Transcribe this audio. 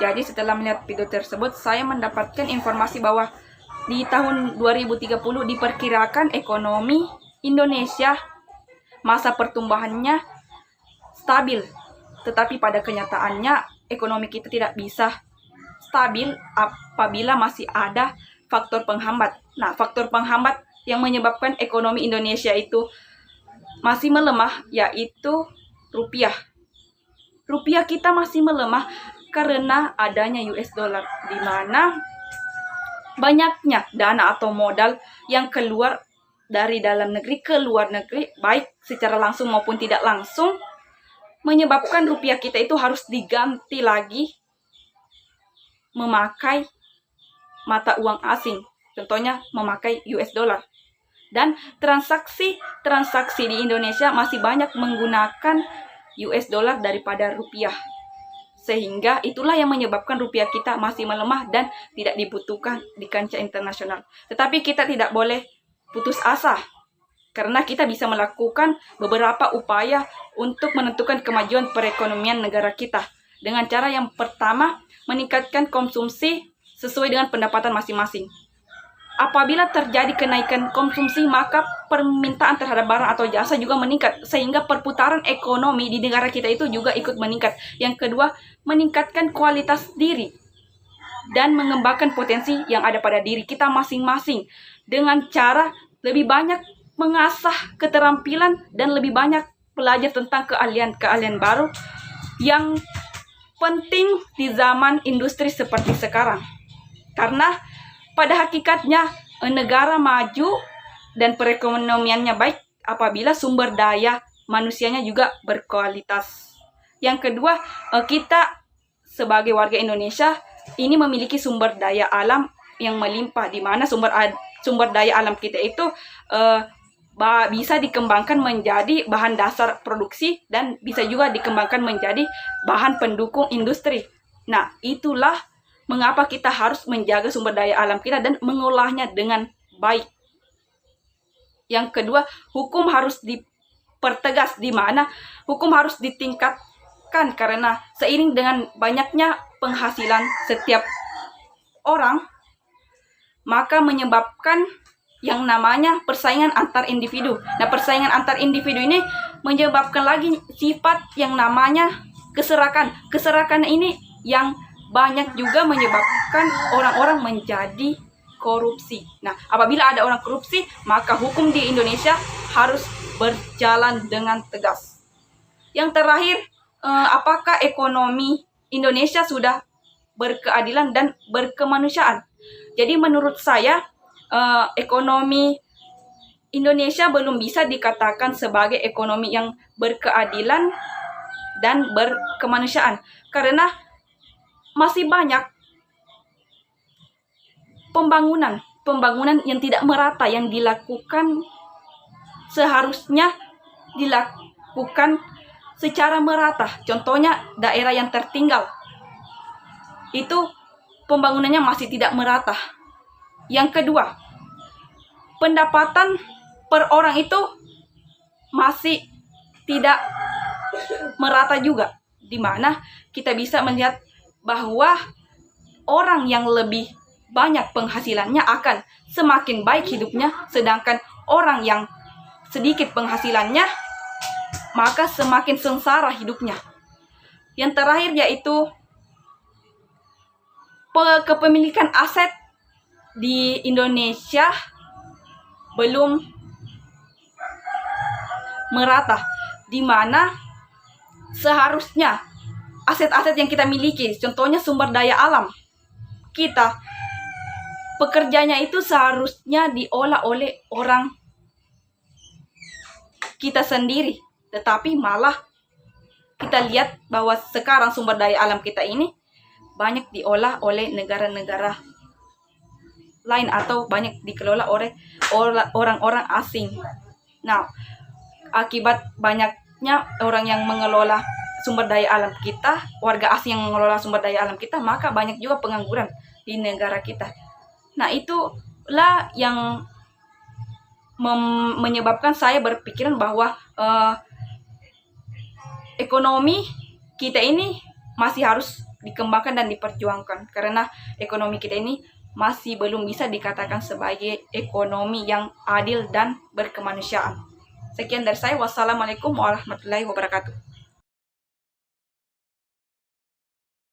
Jadi setelah melihat video tersebut, saya mendapatkan informasi bahwa di tahun 2030 diperkirakan ekonomi Indonesia masa pertumbuhannya stabil. Tetapi pada kenyataannya ekonomi kita tidak bisa stabil apabila masih ada faktor penghambat. Nah, faktor penghambat yang menyebabkan ekonomi Indonesia itu masih melemah yaitu rupiah. Rupiah kita masih melemah karena adanya US dollar, di mana banyaknya dana atau modal yang keluar dari dalam negeri ke luar negeri, baik secara langsung maupun tidak langsung, menyebabkan rupiah kita itu harus diganti lagi memakai mata uang asing, contohnya memakai US dollar. Dan transaksi di Indonesia masih banyak menggunakan US dollar daripada rupiah. Sehingga itulah yang menyebabkan rupiah kita masih melemah dan tidak dibutuhkan di kancah internasional. Tetapi kita tidak boleh putus asa, karena kita bisa melakukan beberapa upaya untuk menentukan kemajuan perekonomian negara kita. Dengan cara yang pertama, meningkatkan konsumsi sesuai dengan pendapatan masing-masing. Apabila terjadi kenaikan konsumsi, maka permintaan terhadap barang atau jasa juga meningkat, sehingga perputaran ekonomi di negara kita itu juga ikut meningkat. Yang kedua, meningkatkan kualitas diri dan mengembangkan potensi yang ada pada diri kita masing-masing dengan cara lebih banyak mengasah keterampilan dan lebih banyak belajar tentang keahlian-keahlian baru yang penting di zaman industri seperti sekarang. Karena pada hakikatnya negara maju dan perekonomiannya baik apabila sumber daya manusianya juga berkualitas. Yang kedua, kita sebagai warga Indonesia ini memiliki sumber daya alam yang melimpah, di mana sumber daya alam kita itu bisa dikembangkan menjadi bahan dasar produksi dan bisa juga dikembangkan menjadi bahan pendukung industri. Nah, itulah mengapa kita harus menjaga sumber daya alam kita dan mengolahnya dengan baik. Yang kedua, hukum harus dipertegas, di mana hukum harus ditingkatkan karena seiring dengan banyaknya penghasilan setiap orang, maka menyebabkan yang namanya persaingan antar individu. Nah, persaingan antar individu ini menyebabkan lagi sifat yang namanya keserakan. Keserakan ini yang banyak juga menyebabkan orang-orang menjadi korupsi. Nah, apabila ada orang korupsi, maka hukum di Indonesia harus berjalan dengan tegas. Yang terakhir, apakah ekonomi Indonesia sudah berkeadilan dan berkemanusiaan? Jadi menurut saya, ekonomi Indonesia belum bisa dikatakan sebagai ekonomi yang berkeadilan dan berkemanusiaan. Karena masih banyak pembangunan yang tidak merata yang dilakukan seharusnya dilakukan secara merata. Contohnya daerah yang tertinggal itu pembangunannya masih tidak merata. Yang kedua, pendapatan per orang itu masih tidak merata juga, di mana kita bisa melihat bahwa orang yang lebih banyak penghasilannya akan semakin baik hidupnya, sedangkan orang yang sedikit penghasilannya maka semakin sengsara hidupnya. Yang terakhir yaitu kepemilikan aset di Indonesia belum merata, di mana seharusnya aset-aset yang kita miliki, contohnya sumber daya alam kita, pekerjanya itu seharusnya diolah oleh orang kita sendiri. Tetapi malah kita lihat bahwa sekarang sumber daya alam kita ini banyak diolah oleh negara-negara lain atau banyak dikelola oleh orang-orang asing. Nah, akibat banyaknya orang yang mengelola sumber daya alam kita, warga asing yang mengelola sumber daya alam kita, maka banyak juga pengangguran di negara kita. Nah, itulah yang menyebabkan saya berpikiran bahwa ekonomi kita ini masih harus dikembangkan dan diperjuangkan, karena ekonomi kita ini masih belum bisa dikatakan sebagai ekonomi yang adil dan berkemanusiaan. Sekian dari saya. Wassalamualaikum warahmatullahi wabarakatuh.